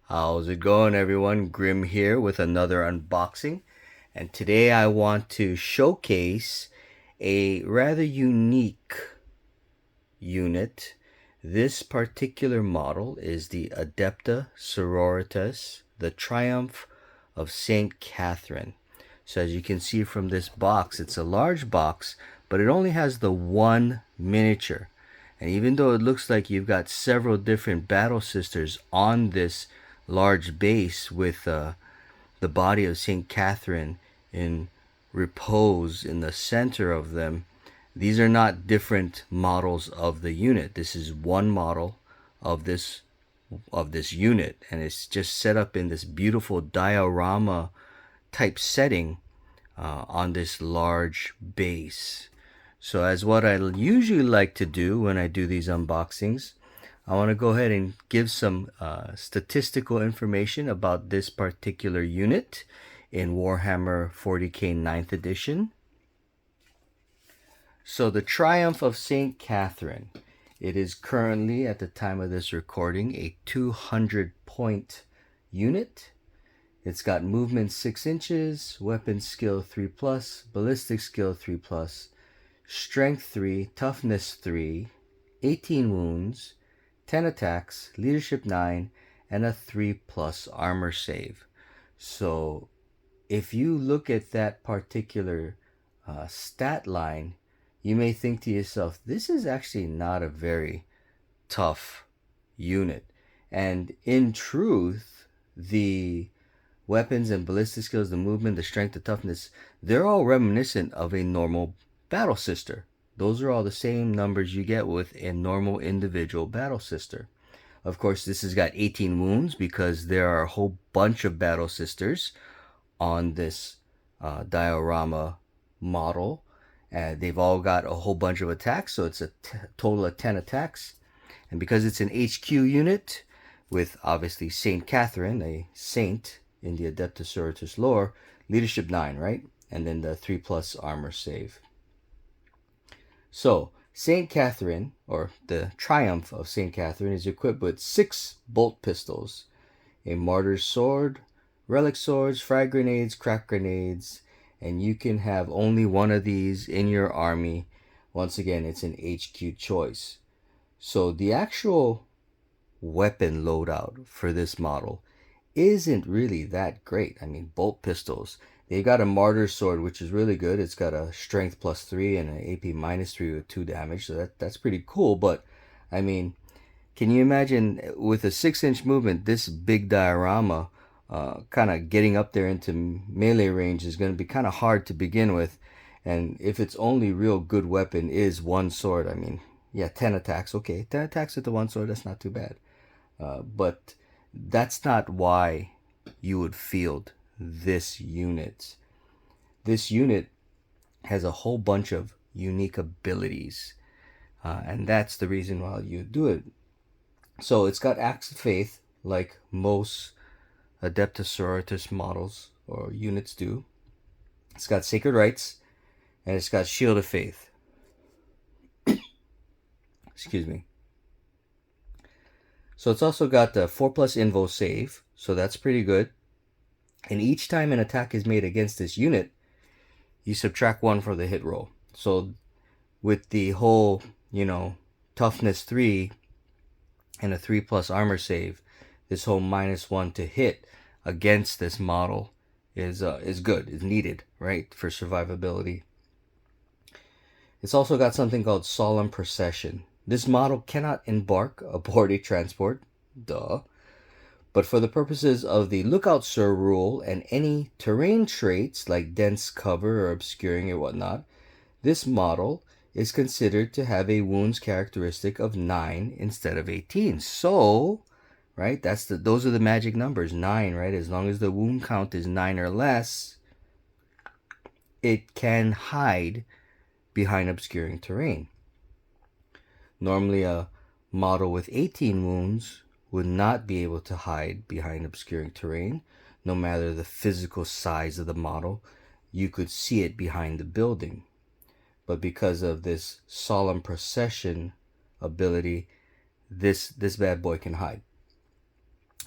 How's it going, everyone? Grim here with another unboxing. And today I want to showcase a rather unique unit. This particular model is the Adepta Sororitas, the Triumph of Saint Katherine. So as you can see from this box, it's a large box, but it only has the one miniature. And even though it looks like you've got several different battle sisters on this large base with the body of Saint Catherine in repose in the center of them, these are not different models of the unit. This is one model of this unit, and it's just set up in this beautiful diorama type setting on this large base. So as what I usually like to do when I do these unboxings, I want to go ahead and give some statistical information about this particular unit in Warhammer 40k 9th edition. So the Triumph of Saint Katherine. It is currently, at the time of this recording, a 200 point unit. It's got movement 6 inches, weapon skill 3+, ballistic skill 3+, strength 3, toughness 3, 18 wounds, 10 attacks, leadership 9, and a 3+ armor save. So if you look at that particular stat line, you may think to yourself, this is actually not a very tough unit. And in truth, the weapons and ballistic skills, the movement, the strength, the toughness, they're all reminiscent of a normal battle sister. Those are all the same numbers you get with a normal individual battle sister. Of course, this has got 18 wounds because there are a whole bunch of battle sisters on this diorama model. They've all got a whole bunch of attacks, so it's a total of 10 attacks. And because it's an HQ unit with obviously Saint Katherine, a saint in the Adepta Sororitas lore, leadership 9, right? And then the 3+ armor save. So Saint Katherine, or the Triumph of Saint Katherine, is equipped with 6 bolt pistols, a martyr's sword, relic swords, frag grenades, crack grenades, and you can have only one of these in your army. Once again, it's an HQ choice. So the actual weapon loadout for this model isn't really that great. I mean, bolt pistols. They got a martyr sword, which is really good. It's got a strength +3 and an AP -3 with 2 damage. So that's pretty cool. But I mean, can you imagine with a 6-inch movement, this big diorama kind of getting up there into melee range is going to be kind of hard to begin with. And if its only real good weapon is one sword, I mean, yeah, 10 attacks. Okay, 10 attacks with the one sword, that's not too bad. But that's not why you would field this unit. This unit has a whole bunch of unique abilities. And that's the reason why you do it. So it's got Acts of Faith, like most Adepta Sororitas models or units do. It's got Sacred Rites, and it's got Shield of Faith. Excuse me. So it's also got the 4+ invo save, so that's pretty good. And each time an attack is made against this unit, you subtract 1 for the hit roll. So with the whole, toughness 3 and a 3+ armor save, this whole -1 to hit against this model is good, is needed, right, for survivability. It's also got something called Solemn Procession. This model cannot embark aboard a transport, duh, but for the purposes of the Lookout Sir rule and any terrain traits like dense cover or obscuring or whatnot, this model is considered to have a wounds characteristic of 9 instead of 18. So, right, those are the magic numbers, 9, right? As long as the wound count is 9 or less, it can hide behind obscuring terrain. Normally a model with 18 wounds would not be able to hide behind obscuring terrain. No matter the physical size of the model, you could see it behind the building. But because of this Solemn Procession ability, this bad boy can hide.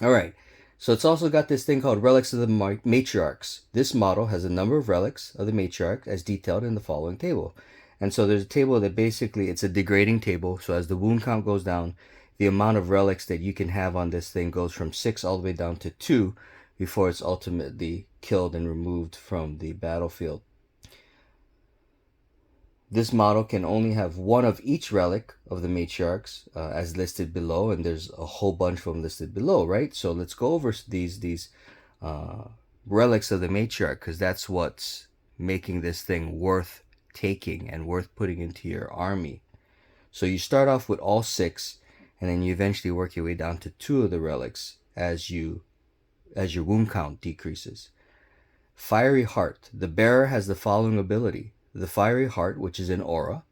All right, So it's also got this thing called Relics of the Matriarchs. This model has a number of relics of the matriarch as detailed in the following table. And so there's a table that basically, it's a degrading table. So as the wound count goes down, the amount of relics that you can have on this thing goes from 6 all the way down to 2 before it's ultimately killed and removed from the battlefield. This model can only have one of each relic of the matriarchs as listed below, and there's a whole bunch of them listed below, right? So let's go over these relics of the matriarch, because that's what's making this thing worth taking and worth putting into your army. So you start off with all 6, and then you eventually work your way down to 2 of the relics as your wound count decreases. Fiery Heart. The bearer has the following ability. The Fiery Heart, which is an aura,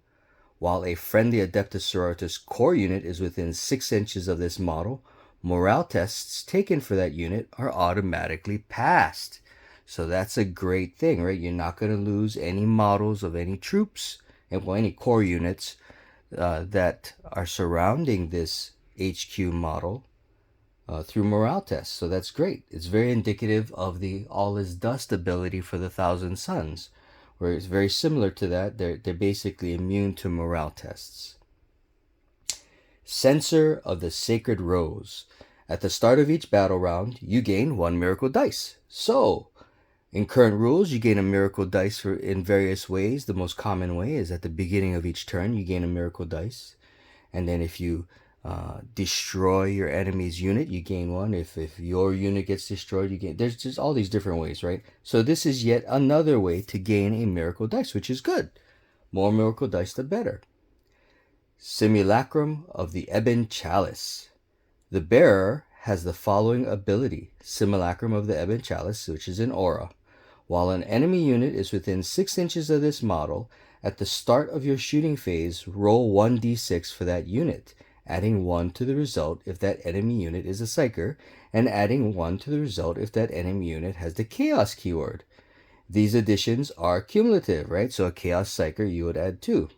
while a friendly Adepta Sororitas core unit is within 6 inches of this model, morale tests taken for that unit are automatically passed. So that's a great thing, right? You're not going to lose any models of any troops, and well, any core units that are surrounding this HQ model through morale tests. So that's great. It's very indicative of the All is Dust ability for the Thousand Suns, where it's very similar to that. They're basically immune to morale tests. Censor of the Sacred Rose. At the start of each battle round, you gain 1 miracle dice. So, in current rules, you gain a miracle dice in various ways. The most common way is at the beginning of each turn, you gain a miracle dice. And then if you destroy your enemy's unit, you gain 1. If your unit gets destroyed, you gain. There's just all these different ways, right? So this is yet another way to gain a miracle dice, which is good. More miracle dice, the better. Simulacrum of the Ebon Chalice. The bearer has the following ability. Simulacrum of the Ebon Chalice, which is an aura. While an enemy unit is within 6 inches of this model, at the start of your shooting phase, roll 1d6 for that unit, adding 1 to the result if that enemy unit is a psyker, and adding 1 to the result if that enemy unit has the chaos keyword. These additions are cumulative, right? So a chaos psyker, you would add 2.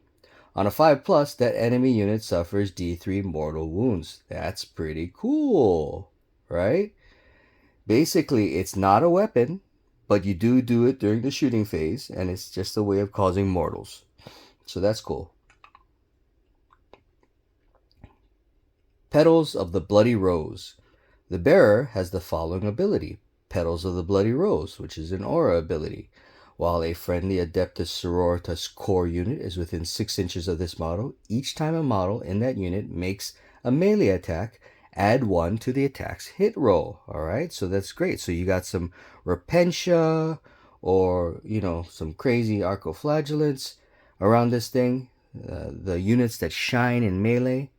On a 5+, that enemy unit suffers d3 mortal wounds. That's pretty cool, right? Basically, it's not a weapon, but you do it during the shooting phase, and it's just a way of causing mortals. So that's cool. Petals of the Bloody Rose. The bearer has the following ability. Petals of the Bloody Rose, which is an aura ability. While a friendly Adepta Sororitas core unit is within 6 inches of this model, each time a model in that unit makes a melee attack, add 1 to the attack's hit roll. All right, so that's great. So you got some Repentia or, some crazy Arcoflagellants around this thing. The units that shine in melee,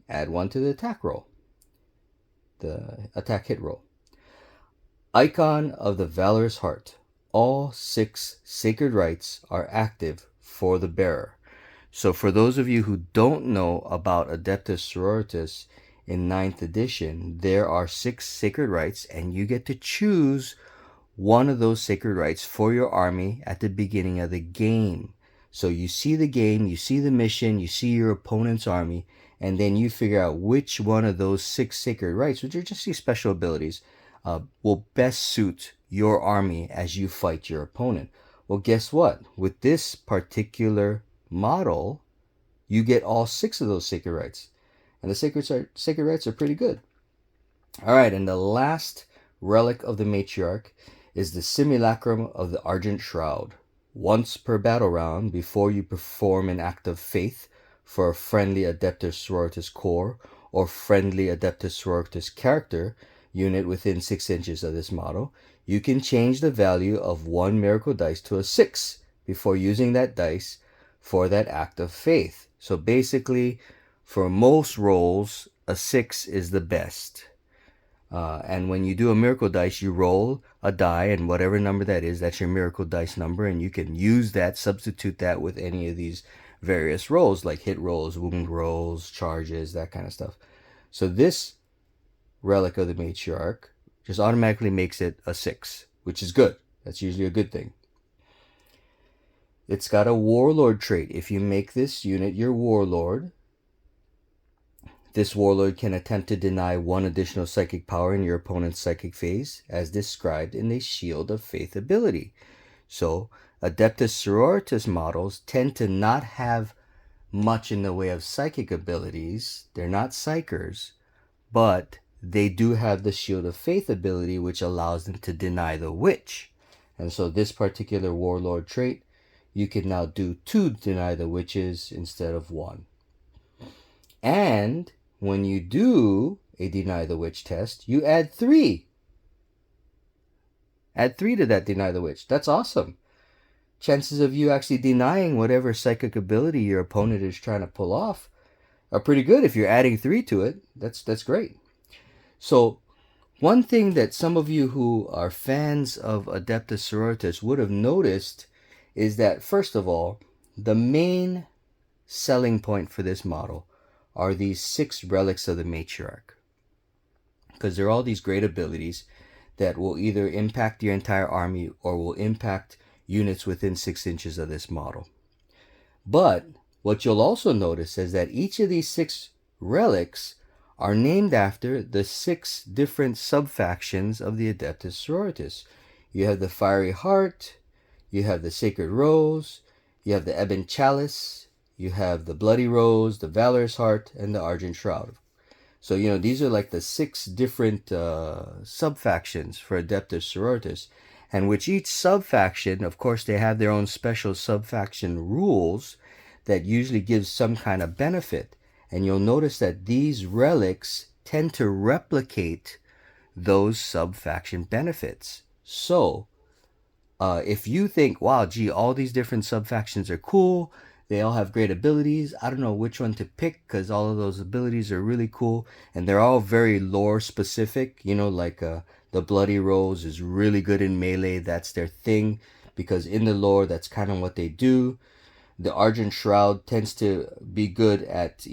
add 1 to the attack roll, the attack hit roll. Icon of the Valorous Heart. All 6 sacred rites are active for the bearer. So for those of you who don't know about Adepta Sororitas in 9th edition, there are 6 sacred rites, and you get to choose one of those sacred rites for your army at the beginning of the game. So you see the game, you see the mission, you see your opponent's army, and then you figure out which one of those 6 sacred rites, which are just these special abilities, will best suit your army as you fight your opponent. Well, guess what? With this particular model, you get all 6 of those sacred rites. And the sacred rites are pretty good. All right, and the last relic of the matriarch is the Simulacrum of the Argent Shroud. Once per battle round, before you perform an act of faith for a friendly Adepta Sororitas core or friendly Adepta Sororitas character unit within 6 inches of this model, you can change the value of 1 miracle dice to a 6 before using that dice for that act of faith. So basically, for most rolls, a 6 is the best. And when you do a miracle dice, you roll a die, and whatever number that is, that's your miracle dice number, and you can use that, substitute that with any of these various rolls, like hit rolls, wound rolls, charges, that kind of stuff. So this relic of the matriarch just automatically makes it a 6, which is good. That's usually a good thing. It's got a warlord trait. If you make this unit your warlord, This warlord can attempt to deny one additional psychic power in your opponent's psychic phase, as described in the Shield of Faith ability. So, Adepta Sororitas models tend to not have much in the way of psychic abilities. They're not psychers, but they do have the Shield of Faith ability, which allows them to deny the witch. And so this particular warlord trait, you can now do 2 deny the witches instead of 1. And when you do a deny the witch test, you add 3. Add 3 to that deny the witch. That's awesome. Chances of you actually denying whatever psychic ability your opponent is trying to pull off are pretty good if you're adding 3 to it. That's great. So one thing that some of you who are fans of Adepta Sororitas would have noticed is that, first of all, the main selling point for this model are these 6 relics of the matriarch. Because they're all these great abilities that will either impact your entire army or will impact units within 6 inches of this model. But what you'll also notice is that each of these 6 relics are named after the 6 different sub-factions of the Adepta Sororitas. You have the Fiery Heart, you have the Sacred Rose, you have the Ebon Chalice, you have the Bloody Rose, the Valorous Heart, and the Argent Shroud. So, these are like the 6 different sub-factions for Adepta Sororitas, and which each sub-faction, of course, they have their own special sub-faction rules that usually gives some kind of benefit. And you'll notice that these relics tend to replicate those sub-faction benefits. So, if you think, wow, gee, all these different sub-factions are cool, they all have great abilities, I don't know which one to pick because all of those abilities are really cool, and they're all very lore specific, like the Bloody Rose is really good in melee, that's their thing, because in the lore, that's kind of what they do. The Argent Shroud tends to be good at,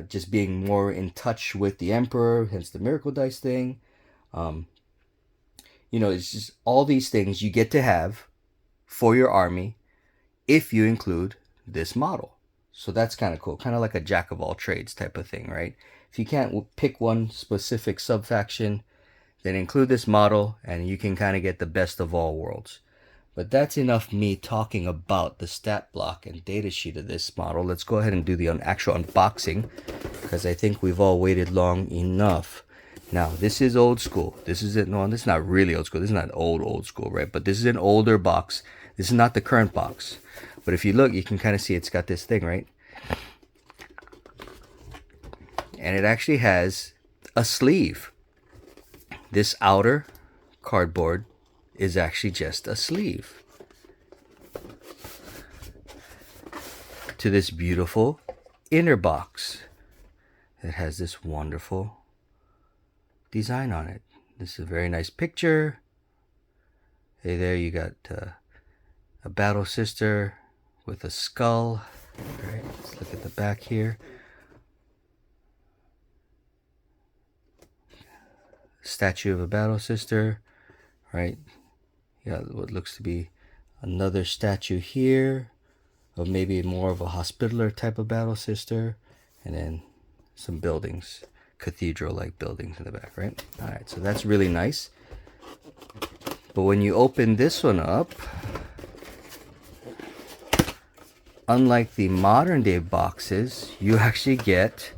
just being more in touch with the Emperor, hence the Miracle Dice thing. It's just all these things you get to have for your army if you include this model. So that's kind of cool. Kind of like a jack of all trades type of thing, right? If you can't pick one specific sub-faction, then include this model and you can kind of get the best of all worlds. But that's enough me talking about the stat block and datasheet of this model. Let's go ahead and do the actual unboxing, because I think we've all waited long enough. Now, this is old school. This is not really old school. This is not old school, right? But this is an older box. This is not the current box. But if you look, you can kind of see it's got this thing, right? And it actually has a sleeve. This outer cardboard is actually just a sleeve to this beautiful inner box that has this wonderful design on it. This is a very nice picture. Hey, there you got a battle sister with a skull. All right, let's look at the back here. Statue of a battle sister, right? You got what looks to be another statue here of maybe more of a hospitaller type of battle sister, and then some buildings, cathedral-like buildings in the back, right? All right, so that's really nice. But when you open this one up, unlike the modern day boxes, you actually get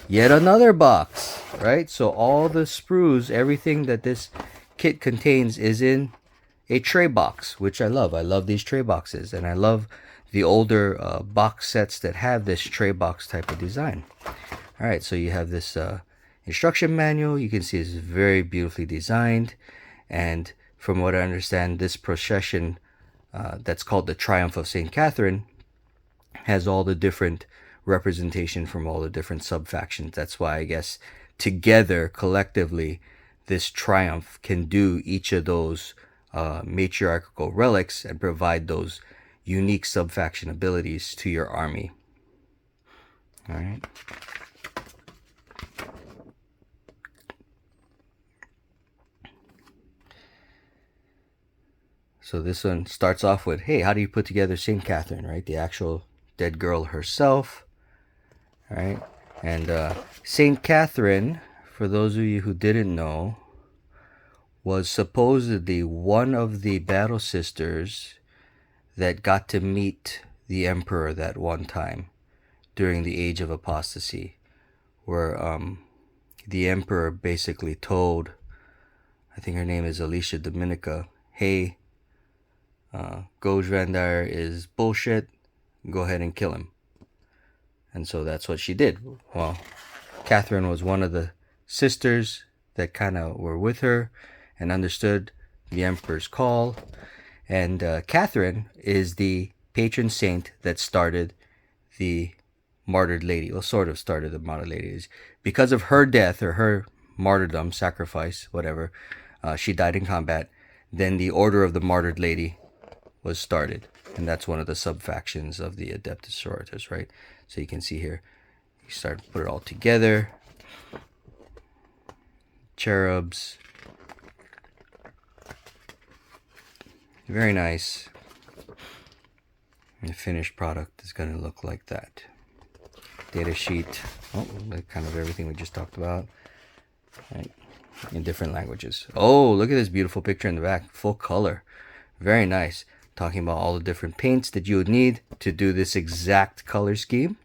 yet another box, right? So all the sprues, everything that this kit contains is in a tray box, which I love. I love these tray boxes, and I love the older box sets that have this tray box type of design. All right, so you have this instruction manual. You can see it's very beautifully designed, and from what I understand, this procession that's called the Triumph of Saint Katherine has all the different representation from all the different sub-factions. That's why I guess together, collectively, this Triumph can do each of those matriarchal relics and provide those unique sub-faction abilities to your army. All right. So this one starts off with, hey, how do you put together Saint Katherine, right? The actual dead girl herself, right? And Saint Catherine, for those of you who didn't know, was supposedly one of the battle sisters that got to meet the emperor that one time during the Age of Apostasy, where the emperor basically told, I think her name is Alicia Dominica, hey, Goj Vandar is bullshit, go ahead and kill him. And so that's what she did. Well, Catherine was one of the sisters that kind of were with her and understood the emperor's call. And Catherine is the patron saint that started the martyred lady, well, sort of started the martyred ladies. Because of her death or her martyrdom, sacrifice, whatever, she died in combat. Then the Order of the Martyred Lady was started. And that's one of the sub-factions of the Adepta Sororitas, right? So you can see here, you start to put it all together. Cherubs. Very nice. And the finished product is going to look like that. Data sheet. Oh, kind of everything we just talked about. Right. In different languages. Oh, look at this beautiful picture in the back. Full color. Very nice. Talking about all the different paints that you would need to do this exact color scheme.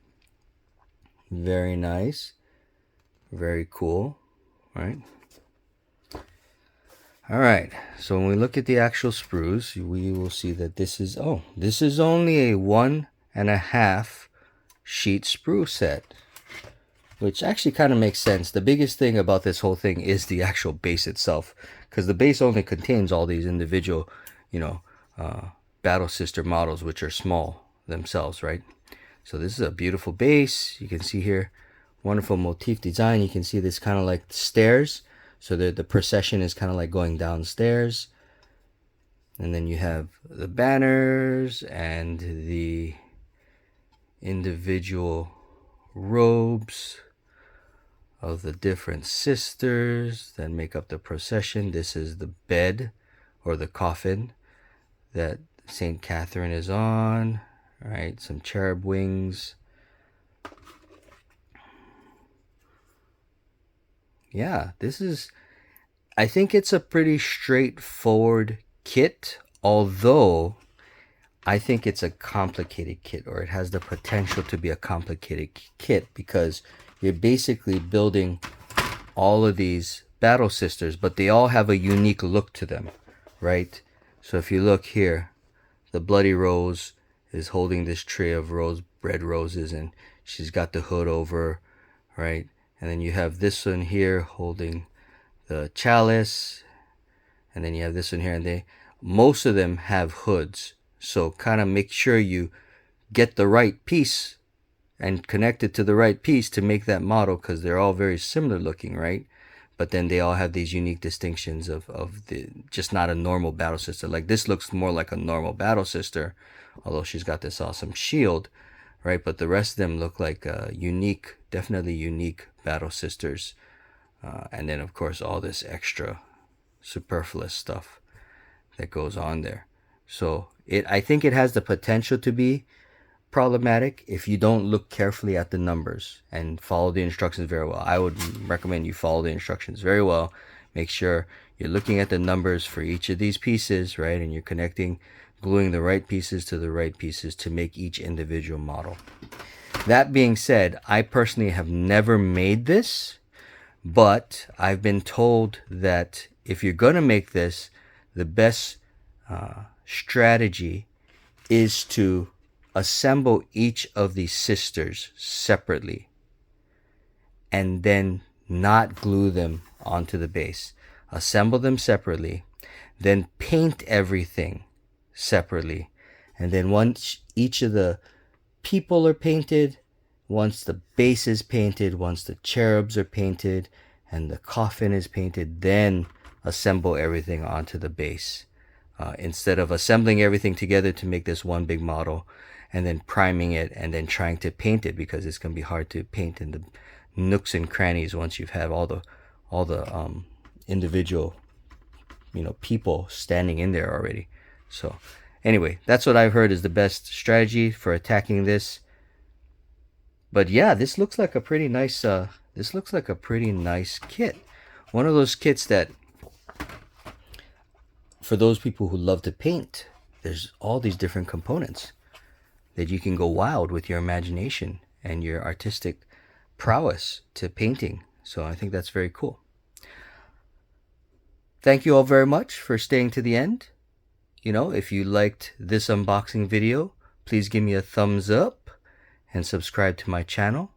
Very nice. Very cool. Right. All right. So when we look at the actual sprues, we will see that this is only a 1.5 sheet sprue set, which actually kind of makes sense. The biggest thing about this whole thing is the actual base itself, because the base only contains all these individual, battle sister models, which are small themselves, right? So this is a beautiful base. You can see here, wonderful motif design. You can see this kind of like stairs. So the procession is kind of like going downstairs. And then you have the banners and the individual robes of the different sisters that make up the procession. This is the bed or the coffin that Saint Catherine is on. Right, some cherub wings. Yeah, I think it's a pretty straightforward kit, although I think it's a complicated kit, or it has the potential to be a complicated kit, because you're basically building all of these battle sisters, but they all have a unique look to them, right? So if you look here, the Bloody Rose is holding this tray of red roses, and she's got the hood over, right? And then you have this one here holding the chalice, and then you have this one here, and most of them have hoods. So kind of make sure you get the right piece and connect it to the right piece to make that model, because they're all very similar looking, right? But then they all have these unique distinctions of the just not a normal battle sister. Like this looks more like a normal battle sister, although she's got this awesome shield, right? But the rest of them look like unique, definitely unique battle sisters. And then of course all this extra superfluous stuff that goes on there. So I think it has the potential to be problematic if you don't look carefully at the numbers and follow the instructions very well. I would recommend you follow the instructions very well. Make sure you're looking at the numbers for each of these pieces, right? And you're gluing the right pieces to the right pieces to make each individual model. That being said, I personally have never made this, but I've been told that if you're going to make this, the best strategy is to assemble each of these sisters separately and then not glue them onto the base. Assemble them separately, then paint everything separately. And then once each of the people are painted, once the base is painted, once the cherubs are painted, and the coffin is painted, then assemble everything onto the base. Instead of assembling everything together to make this one big model and then priming it and then trying to paint it, because it's going to be hard to paint in the nooks and crannies once you have all the individual people standing in there already. So anyway, that's what I've heard is the best strategy for attacking this. But yeah, this looks like a pretty nice this looks like a pretty nice kit. One of those kits that, for those people who love to paint, there's all these different components that you can go wild with your imagination and your artistic prowess to painting. So I think that's very cool. Thank you all very much for staying to the end. If you liked this unboxing video, please give me a thumbs up and subscribe to my channel.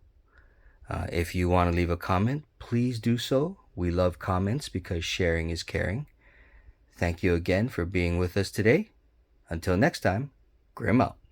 If you want to leave a comment, please do so. We love comments because sharing is caring. Thank you again for being with us today. Until next time, Grim out.